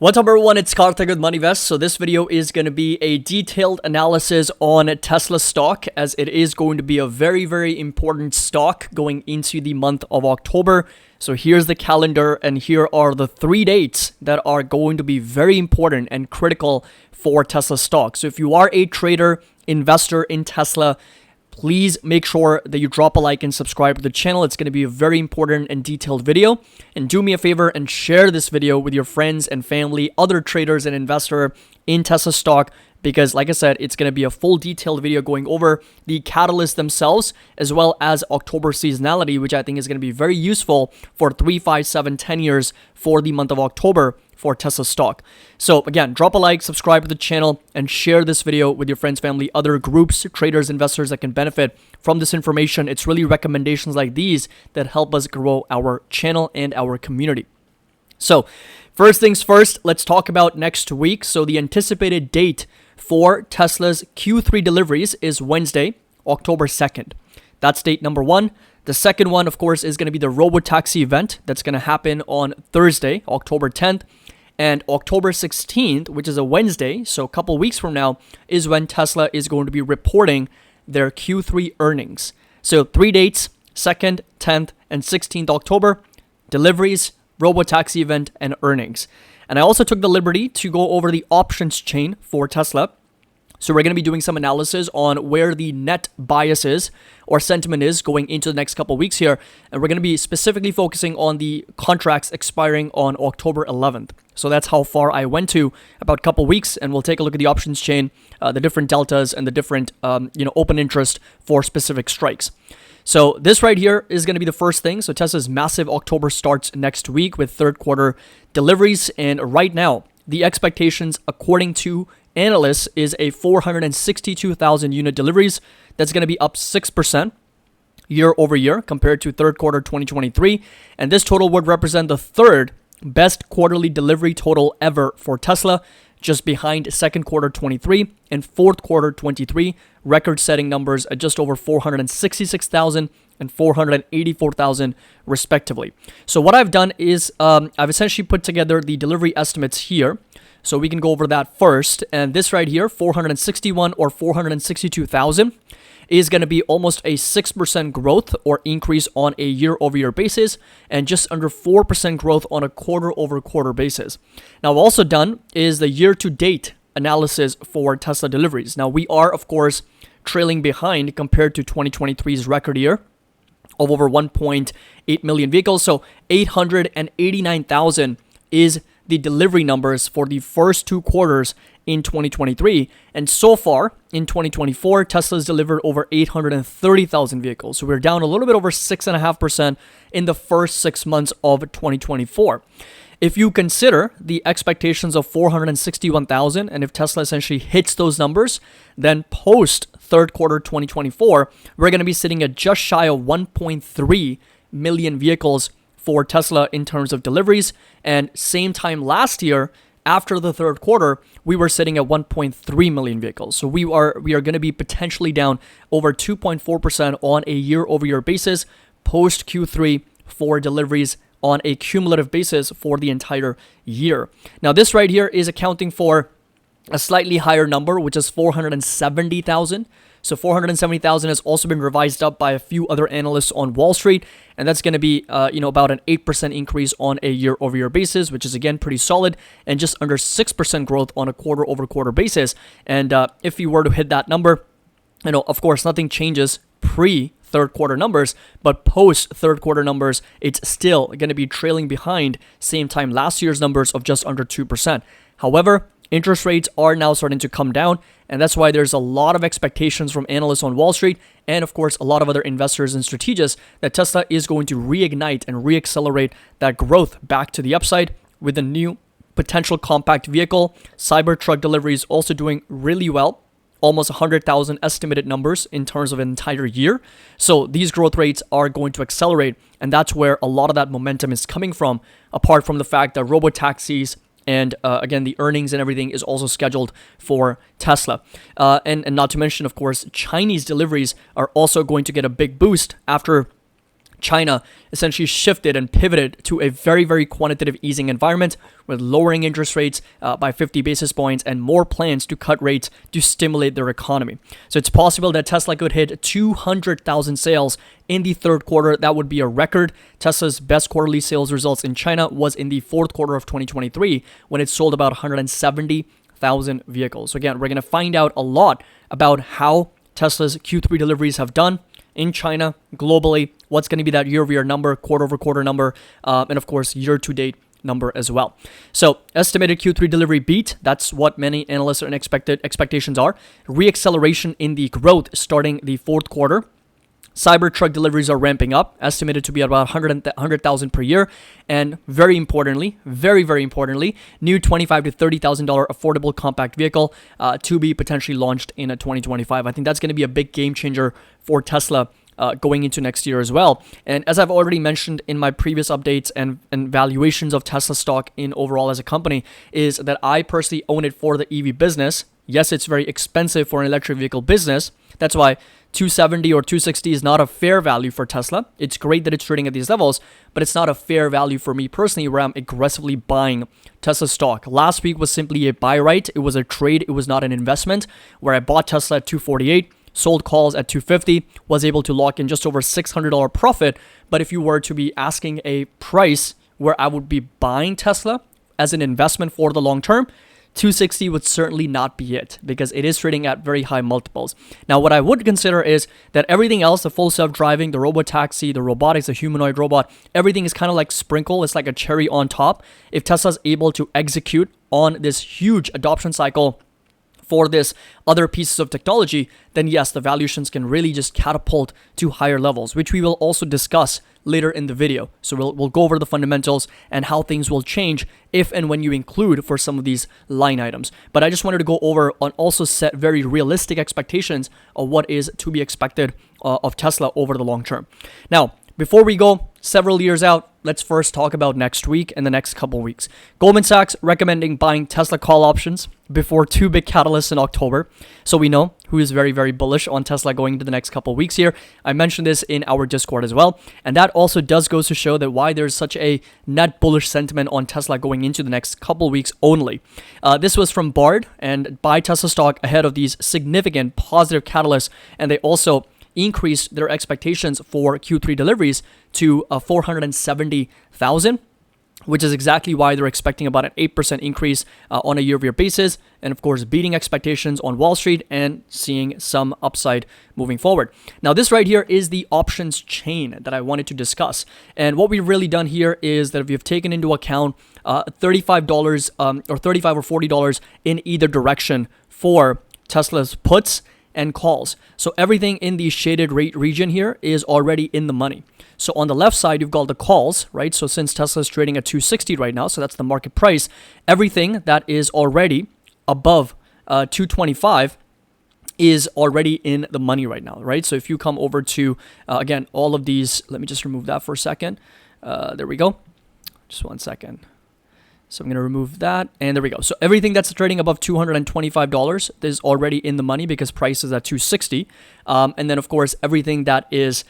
What's up everyone, it's Karthik with MoneyVest. So this video is going to be a detailed analysis on Tesla stock, as it is going to be a very important stock going into the month of October. So here's the calendar and here are the 3 dates that are going to be very important and critical for Tesla stock. So if you are a trader, investor in Tesla, please make sure that you drop a like and subscribe to the channel. It's going to be a very important and detailed video. And do me a favor and share this video with your friends and family, other traders and investor in Tesla stock, because like I said, it's going to be a full detailed video going over the catalysts themselves, as well as October seasonality, which I think is going to be very useful for 3, 5, 7, 10 years for the month of October for Tesla stock. So again, drop a like, subscribe to the channel, and share this video with your friends, family, other groups, traders, investors that can benefit from this information. It's really recommendations like these that help us grow our channel and our community. So first things first, let's talk about next week. So the anticipated date for Tesla's Q3 deliveries is Wednesday, October 2nd. That's date number one. The second one, of course, is going to be the Robotaxi event that's going to happen on Thursday, October 10th. And October 16th, which is a Wednesday, so a couple weeks from now, is when Tesla is going to be reporting their Q3 earnings. So 3 dates, 2nd, 10th, and 16th October, deliveries, Robotaxi event, and earnings. And I also took the liberty to go over the options chain for Tesla. So we're going to be doing some analysis on where the net bias is or sentiment is going into the next couple of weeks here. And we're going to be specifically focusing on the contracts expiring on October 11th. So that's how far I went to, about a couple of weeks. And we'll take a look at the options chain, the different deltas and the different open interest for specific strikes. So this right here is going to be the first thing. So Tesla's massive October starts next week with third quarter deliveries. And right now, the expectations according to analysts is a 462,000 unit deliveries. That's going to be up 6% year over year compared to third quarter 2023. And this total would represent the third best quarterly delivery total ever for Tesla, just behind second quarter 23 and fourth quarter 23, record-setting numbers at just over 466,000 and 484,000 respectively. So what I've done is I've essentially put together the delivery estimates here. So we can go over that first. And this right here, 461 or 462,000, is going to be almost a 6% growth or increase on a year-over-year basis, and just under 4% growth on a quarter-over-quarter basis. Now, I've also done is the year-to-date analysis for Tesla deliveries. Now, we are, of course, trailing behind compared to 2023's record year of over 1.8 million vehicles. So 889,000 is the delivery numbers for the first 2 quarters in 2023. And so far in 2024, Tesla's delivered over 830,000 vehicles. So we're down a little bit over 6.5% in the first 6 months of 2024. If you consider the expectations of 461,000, and if Tesla essentially hits those numbers, then post third quarter 2024, we're going to be sitting at just shy of 1.3 million vehicles for Tesla in terms of deliveries. And same time last year, after the third quarter, we were sitting at 1.3 million vehicles. So we are going to be potentially down over 2.4% on a year-over-year basis post Q3 for deliveries on a cumulative basis for the entire year. Now, this right here is accounting for a slightly higher number, which is 470,000. So 470,000 has also been revised up by a few other analysts on Wall Street, and that's going to be about an 8% increase on a year-over-year basis, which is again pretty solid, and just under 6% growth on a quarter-over-quarter basis. And if you were to hit that number, of course, nothing changes pre-third quarter numbers, but post-third quarter numbers, it's still going to be trailing behind same time last year's numbers of just under 2%. However, interest rates are now starting to come down, and that's why there's a lot of expectations from analysts on Wall Street and, of course, a lot of other investors and strategists that Tesla is going to reignite and reaccelerate that growth back to the upside with a new potential compact vehicle. Cybertruck deliveries also doing really well, almost 100,000 estimated numbers in terms of an entire year. So these growth rates are going to accelerate, and that's where a lot of that momentum is coming from, apart from the fact that robotaxis and again, the earnings and everything is also scheduled for Tesla. And not to mention, of course, Chinese deliveries are also going to get a big boost after China essentially shifted and pivoted to a very, very quantitative easing environment with lowering interest rates by 50 basis points and more plans to cut rates to stimulate their economy. So it's possible that Tesla could hit 200,000 sales in the third quarter. That would be a record. Tesla's best quarterly sales results in China was in the fourth quarter of 2023 when it sold about 170,000 vehicles. So again, we're going to find out a lot about how Tesla's Q3 deliveries have done in China, globally, what's going to be that year-over-year number, quarter-over-quarter number, and of course, year-to-date number as well. So estimated Q3 delivery beat, that's what many analysts and expectations are. Re-acceleration in the growth starting the fourth quarter. Cybertruck deliveries are ramping up, estimated to be about 100,000 per year. And very importantly, very importantly, new $25,000 to $30,000 affordable compact vehicle to be potentially launched in 2025. I think that's going to be a big game changer for Tesla going into next year as well. And as I've already mentioned in my previous updates and valuations of Tesla stock in overall as a company, is that I personally own it for the EV business. Yes, it's very expensive for an electric vehicle business. That's why 270 or 260 is not a fair value for Tesla. It's great that it's trading at these levels, but it's not a fair value for me personally where I'm aggressively buying Tesla stock. Last week was simply a buy right. It was a trade. It was not an investment where I bought Tesla at 248, sold calls at 250, was able to lock in just over $600 profit. But if you were to be asking a price where I would be buying Tesla as an investment for the long term, 260 would certainly not be it because it is trading at very high multiples. Now, what I would consider is that everything else, the full self-driving, the robotaxi, the robotics, the humanoid robot, everything is kind of like sprinkle. It's like a cherry on top. If Tesla's able to execute on this huge adoption cycle for this other pieces of technology, then yes, the valuations can really just catapult to higher levels, which we will also discuss later in the video. So we'll go over the fundamentals and how things will change if and when you include for some of these line items. But I just wanted to go over and also set very realistic expectations of what is to be expected of Tesla over the long term. Now, before we go several years out, let's first talk about next week and the next couple weeks. Goldman Sachs recommending buying Tesla call options before two big catalysts in October. So we know who is very, very bullish on Tesla going into the next couple weeks here. I mentioned this in our Discord as well. And that also does go to show that why there's such a net bullish sentiment on Tesla going into the next couple weeks only. This was from Bard and buy Tesla stock ahead of these significant positive catalysts. And they also increased their expectations for Q3 deliveries to 470,000, which is exactly why they're expecting about an 8% increase on a year-over-year basis. And of course, beating expectations on Wall Street and seeing some upside moving forward. Now, this right here is the options chain that I wanted to discuss. And what we've really done here is that we've taken into account $35 or $35 or $40 in either direction for Tesla's puts and calls. So everything in the shaded rate region here is already in the money. So on the left side, you've got the calls, right? So since Tesla is trading at 260 right now, so that's the market price, everything that is already above 225 is already in the money right now, right? So if you come over to, again, all of these, let me just remove that for a second. There we go. Just one second. So I'm going to remove that, and there we go. So everything that's trading above $225 is already in the money because price is at $260. And then, of course, everything that is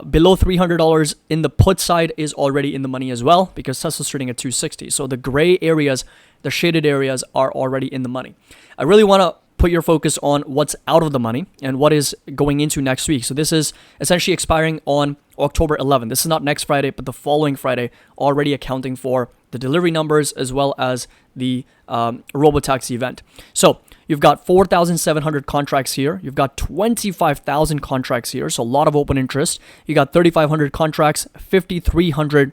below $300 in the put side is already in the money as well because Tesla's trading at $260. So the gray areas, the shaded areas are already in the money. I really want to put your focus on what's out of the money and what is going into next week. So this is essentially expiring on October 11th. This is not next Friday, but the following Friday, already accounting for the delivery numbers as well as the robotaxi event. So you've got 4,700 contracts here. You've got 25,000 contracts here. So a lot of open interest. You got 3,500 contracts, 5,300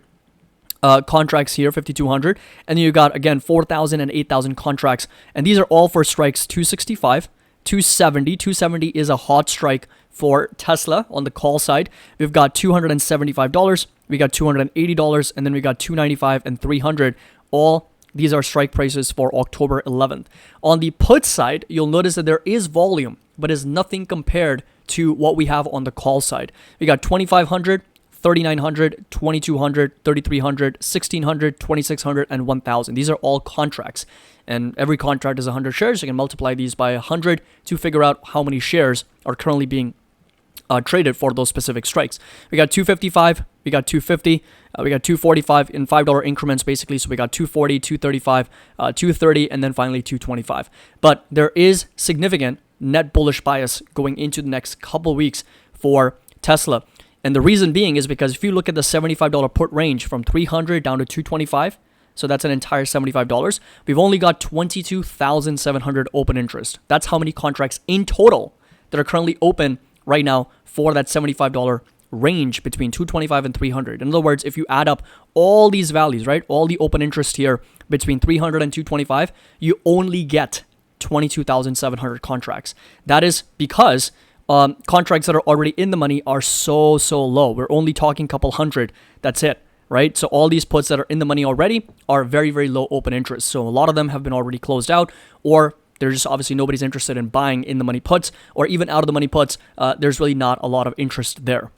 contracts here, 5,200. And then you got, again, 4,000 and 8,000 contracts. And these are all for strikes 265, 270. 270 is a hot strike for Tesla on the call side. We've got $275. We got $280, and then we got $295 and $300. All these are strike prices for October 11th. On the put side, you'll notice that there is volume, but is nothing compared to what we have on the call side. We got 2,500, 3,900, 2,200, 3,300, 1,600, 2,600, and 1,000. These are all contracts, and every contract is 100 shares. You can multiply these by 100 to figure out how many shares are currently being traded for those specific strikes. We got 255, we got 250, we got 245 in $5 increments basically. So we got 240, 235, 230, and then finally 225. But there is significant net bullish bias going into the next couple weeks for Tesla. And the reason being is because if you look at the $75 put range from 300 down to 225, so that's an entire $75, we've only got 22,700 open interest. That's how many contracts in total that are currently open right now for that $75 range between 225 and 300. In other words, if you add up all these values, right, all the open interest here between 300 and 225, you only get 22,700 contracts. That is because contracts that are already in the money are so low. We're only talking a couple hundred. That's it, right? So all these puts that are in the money already are very low open interest. So a lot of them have been already closed out, or there's just obviously nobody's interested in buying in the money puts, or even out of the money puts. There's really not a lot of interest there.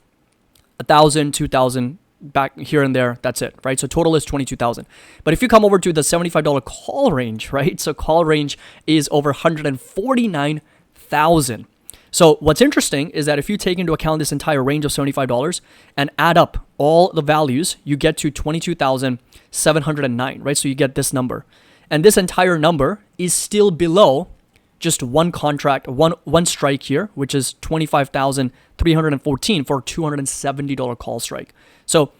1,000, 2,000 back here and there, that's it, right? So total is 22,000. But if you come over to the $75 call range, right? So call range is over 149,000. So what's interesting is that if you take into account this entire range of $75 and add up all the values, you get to 22,709, right? So you get this number. And this entire number is still below just one contract, one strike here, which is 25,314 for $270 call strike. So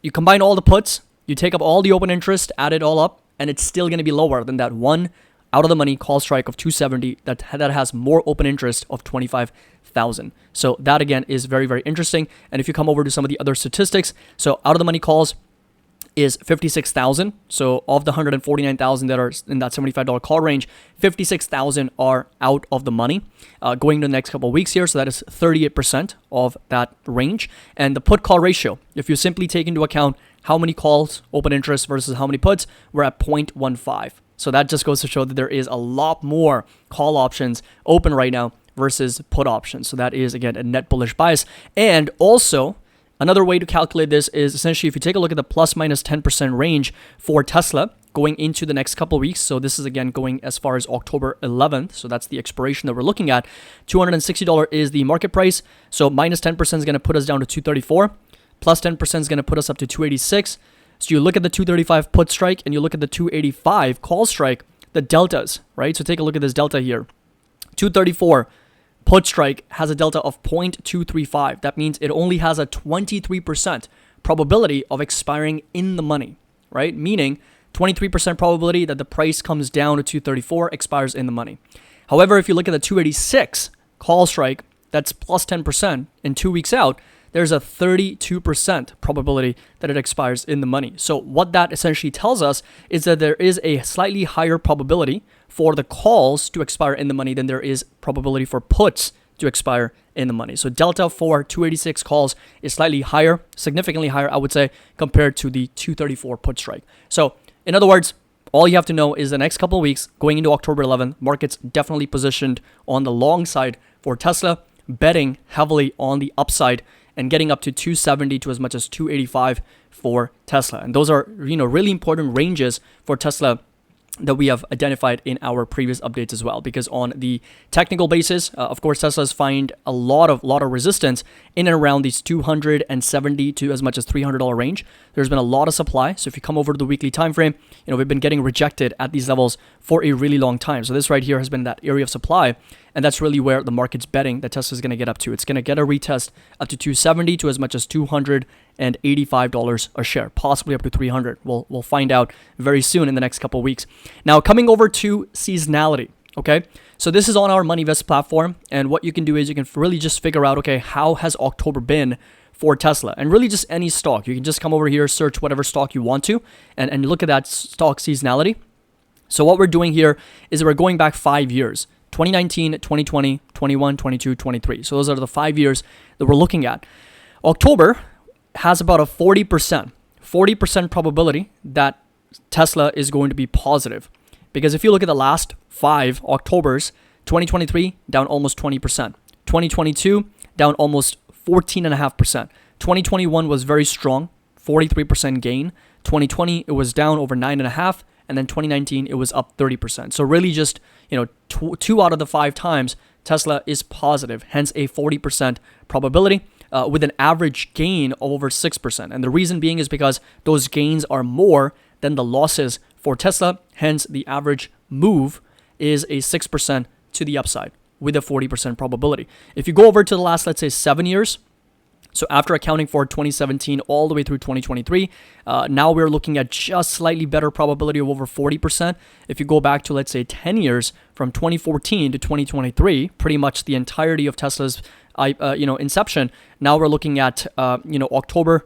you combine all the puts, you take up all the open interest, add it all up, and it's still going to be lower than that one out of the money call strike of 270 that has more open interest of 25,000. So that again is very interesting. And if you come over to some of the other statistics, so out of the money calls is 56,000. So of the 149,000 that are in that $75 call range, 56,000 are out of the money going to the next couple of weeks here. So that is 38% of that range. And the put call ratio, if you simply take into account how many calls, open interest versus how many puts, we're at 0.15. So that just goes to show that there is a lot more call options open right now versus put options. So that is, again, a net bullish bias. And also, another way to calculate this is essentially if you take a look at the plus minus 10% range for Tesla going into the next couple of weeks. So this is again going as far as October 11th. So that's the expiration that we're looking at. $260 is the market price. So minus 10% is going to put us down to 234. Plus 10% is going to put us up to 286. So you look at the 235 put strike and you look at the 285 call strike, the deltas, right? So take a look at this delta here. 234 put strike has a delta of 0.235. That means it only has a 23% probability of expiring in the money, right? Meaning 23% probability that the price comes down to 234, expires in the money. However, if you look at the 286 call strike, that's plus 10% in 2 weeks out, there's a 32% probability that it expires in the money. So what that essentially tells us is that there is a slightly higher probability for the calls to expire in the money than there is probability for puts to expire in the money. So delta for 286 calls is slightly higher, significantly higher, I would say, compared to the 234 put strike. So in other words, all you have to know is the next couple of weeks going into October 11th, market's definitely positioned on the long side for Tesla, betting heavily on the upside and getting up to 270 to as much as 285 for Tesla. And those are, really important ranges for Tesla that we have identified in our previous updates as well, because on the technical basis, of course, Tesla's find a lot of resistance in and around these 270 to as much as $300 range. There's been a lot of supply. So if you come over to the weekly time frame, we've been getting rejected at these levels for a really long time. So this right here has been that area of supply, and that's really where the market's betting that Tesla's going to get up to. It's going to get a retest up to 270 to as much as $285 a share, possibly up to 300. We'll find out very soon in the next couple of weeks. Now, coming over to seasonality, okay? So this is on our MoneyVest platform, and what you can do is you can really just figure out, okay, how has October been for Tesla? And really just any stock. You can just come over here, search whatever stock you want to, and look at that stock seasonality. So what we're doing here is we're going back 5 years. 2019, 2020, 21, 22, 23. So those are the 5 years that we're looking at. October has about a 40% probability that Tesla is going to be positive. Because if you look at the last 5 Octobers, 2023 down almost 20%. 2022 down almost 14.5%. 2021 was very strong, 43% gain. 2020 it was down over 9.5%. And then 2019, it was up 30%. So really just, 2 out of the 5 times Tesla is positive, hence a 40% probability. with an average gain of over 6%. And the reason being is because those gains are more than the losses for Tesla. Hence, the average move is a 6% to the upside with a 40% probability. If you go over to the last, let's say 7 years, so after accounting for 2017 all the way through 2023, now we're looking at just slightly better probability of over 40%. If you go back to, let's say, 10 years from 2014 to 2023, pretty much the entirety of Tesla's inception, now we're looking at October,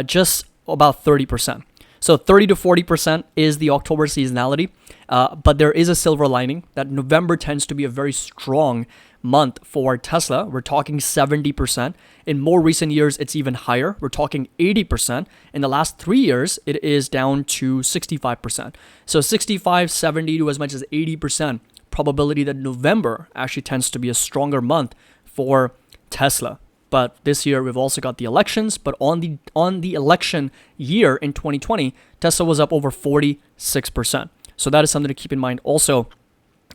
just about 30%. So 30 to 40% is the October seasonality, but there is a silver lining that November tends to be a very strong month for Tesla. We're talking 70%. In more recent years, it's even higher. We're talking 80%. In the last 3 years, it is down to 65%. So 65, 70 to as much as 80% probability that November actually tends to be a stronger month for Tesla. But this year we've also got the elections. But on the election year in 2020, Tesla was up over 46%. So that is something to keep in mind. Also,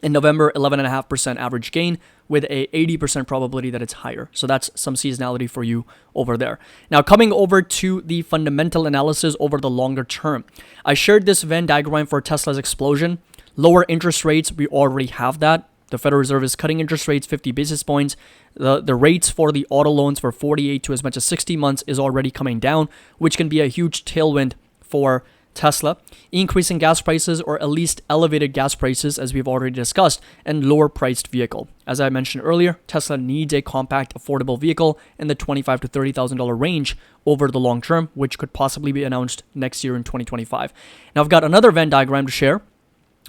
in November, 11.5% average gain with a 80% probability that it's higher. So that's some seasonality for you over there. Now, coming over to the fundamental analysis over the longer term. I shared this Venn diagram for Tesla's explosion. Lower interest rates, we already have that. The Federal Reserve is cutting interest rates 50 basis points. The rates for the auto loans for 48 to as much as 60 months is already coming down, which can be a huge tailwind for Tesla. Increasing gas prices, or at least elevated gas prices, as we've already discussed, and lower priced vehicle. As I mentioned earlier, Tesla needs a compact, affordable vehicle in the $25,000 to $30,000 range over the long term, which could possibly be announced next year in 2025. Now, I've got another Venn diagram to share,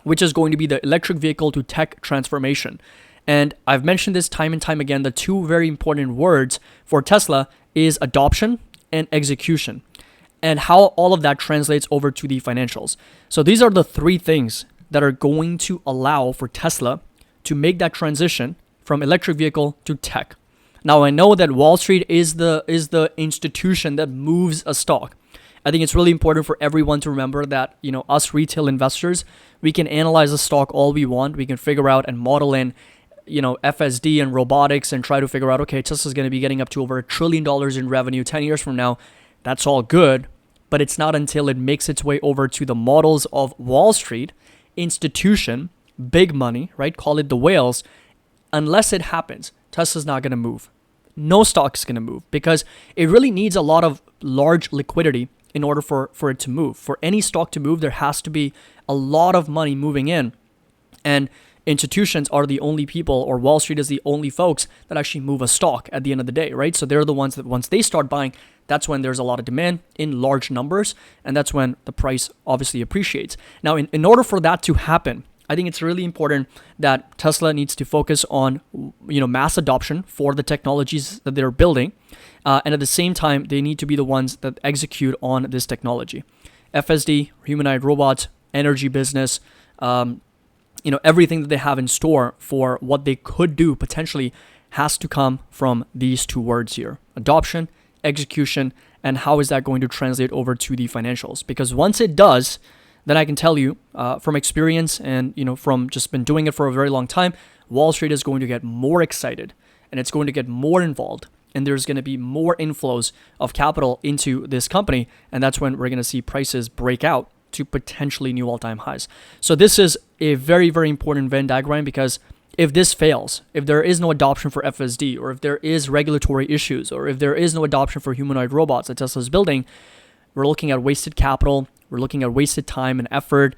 which is going to be the electric vehicle to tech transformation. And I've mentioned this time and time again, the two very important words for Tesla is adoption and execution, and how all of that translates over to the financials. So these are the three things that are going to allow for Tesla to make that transition from electric vehicle to tech. Now, I know that Wall Street is the institution that moves a stock. I think it's really important for everyone to remember that, us retail investors, we can analyze a stock all we want. We can figure out and model in, FSD and robotics and try to figure out, okay, Tesla's going to be getting up to over $1 trillion in revenue 10 years from now. That's all good, but it's not until it makes its way over to the models of Wall Street, institution, big money, right? Call it the whales. Unless it happens, Tesla's not going to move. No stock's going to move because it really needs a lot of large liquidity in order for it to move. For any stock to move, there has to be a lot of money moving in. And institutions are the only people, or Wall Street is the only folks that actually move a stock at the end of the day, right? So they're the ones that once they start buying, that's when there's a lot of demand in large numbers, and that's when the price obviously appreciates. Now, in order for that to happen, I think it's really important that Tesla needs to focus on, mass adoption for the technologies that they're building, and at the same time, they need to be the ones that execute on this technology. FSD, humanoid robots, energy business, everything that they have in store for what they could do potentially has to come from these two words here: adoption, execution, and how is that going to translate over to the financials? Because once it does, then I can tell you from experience and from just been doing it for a very long time, Wall Street is going to get more excited and it's going to get more involved, and there's going to be more inflows of capital into this company, and that's when we're going to see prices break out to potentially new all-time highs. So this is a very, very important Venn diagram, because if this fails, if there is no adoption for FSD, or if there is regulatory issues, or if there is no adoption for humanoid robots that Tesla is building, we're looking at wasted capital, we're looking at wasted time and effort,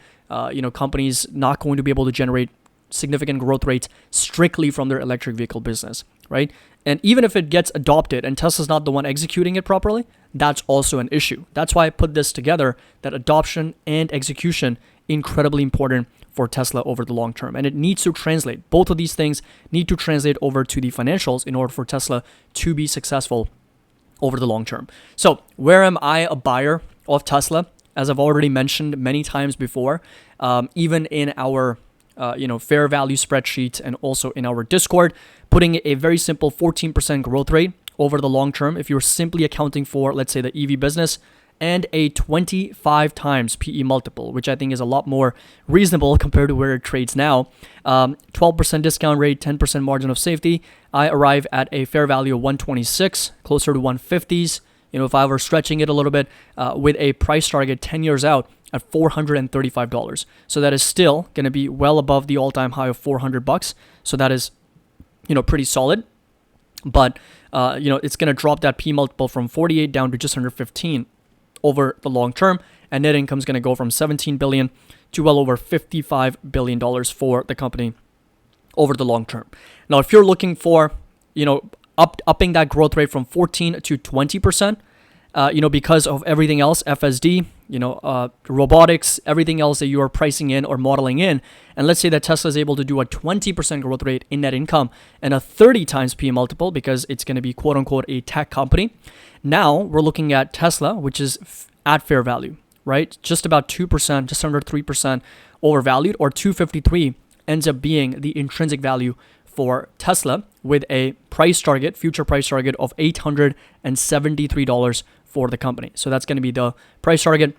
companies not going to be able to generate significant growth rates strictly from their electric vehicle business, right? And even if it gets adopted and Tesla's not the one executing it properly, that's also an issue. That's why I put this together, that adoption and execution, incredibly important for Tesla over the long term. And it needs to translate. Both of these things need to translate over to the financials in order for Tesla to be successful over the long term. So where am I a buyer of Tesla? As I've already mentioned many times before, even in our fair value spreadsheet and also in our Discord, putting a very simple 14% growth rate over the long term. If you're simply accounting for, let's say, the EV business and a 25 times PE multiple, which I think is a lot more reasonable compared to where it trades now. 12% discount rate, 10% margin of safety. I arrive at a fair value of 126, closer to 150s. If I were stretching it a little bit, with a price target 10 years out at $435. So that is still going to be well above the all-time high of $400. So that is, pretty solid. But, it's going to drop that P multiple from 48 down to just under 15 over the long term. And net income is going to go from $17 billion to well over $55 billion for the company over the long term. Now, if you're looking for, upping that growth rate from 14 to 20%, because of everything else, FSD, robotics, everything else that you are pricing in or modeling in. And let's say that Tesla is able to do a 20% growth rate in net income and a 30 times P multiple because it's going to be quote unquote a tech company. Now we're looking at Tesla, which is at fair value, right? Just about 2%, just under 3% overvalued, or 253 ends up being the intrinsic value for Tesla, with a future price target of $873 for the company. So that's going to be the price target,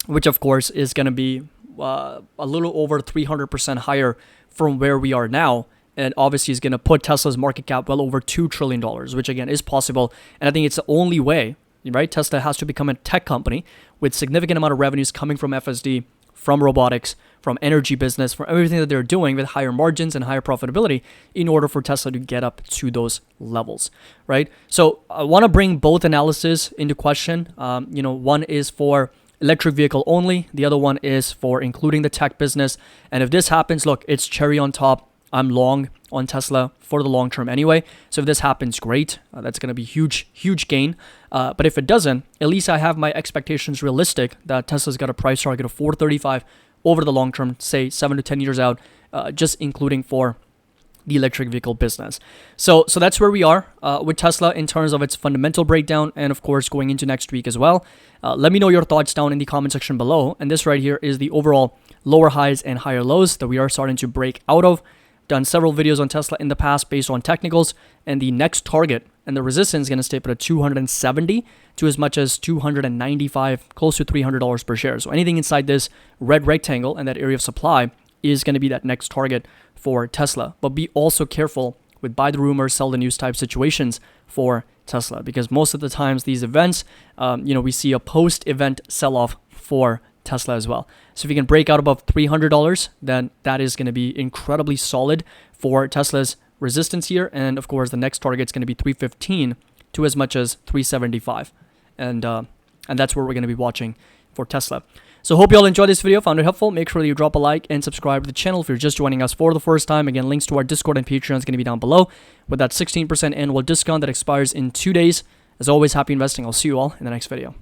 which of course is going to be a little over 300% higher from where we are now. And obviously is going to put Tesla's market cap well over $2 trillion, which again is possible. And I think it's the only way, right? Tesla has to become a tech company with significant amount of revenues coming from FSD, from robotics, from energy business, from everything that they're doing with higher margins and higher profitability in order for Tesla to get up to those levels, right? So I want to bring both analysis into question. One is for electric vehicle only. The other one is for including the tech business. And if this happens, look, it's cherry on top. I'm long on Tesla for the long term anyway. So if this happens, great. That's going to be huge, huge gain. But if it doesn't, at least I have my expectations realistic that Tesla's got a price target of $435 over the long term, say 7 to 10 years out, just including for the electric vehicle business. So that's where we are with Tesla in terms of its fundamental breakdown, and of course going into next week as well. Let me know your thoughts down in the comment section below. And this right here is the overall lower highs and higher lows that we are starting to break out of. Done several videos on Tesla in the past based on technicals, and the next target and the resistance is going to stay put at 270 to as much as 295, close to $300 per share. So anything inside this red rectangle and that area of supply is going to be that next target for Tesla. But be also careful with buy the rumor, sell the news type situations for Tesla, because most of the times these events, we see a post-event sell-off for Tesla as well. So if you can break out above $300, then that is going to be incredibly solid for Tesla's resistance here. And of course, the next target is going to be 315 to as much as 375. And that's where we're going to be watching for Tesla. So hope you all enjoyed this video, found it helpful. Make sure that you drop a like and subscribe to the channel if you're just joining us for the first time. Again, links to our Discord and Patreon is going to be down below with that 16% annual discount that expires in 2 days. As always, happy investing. I'll see you all in the next video.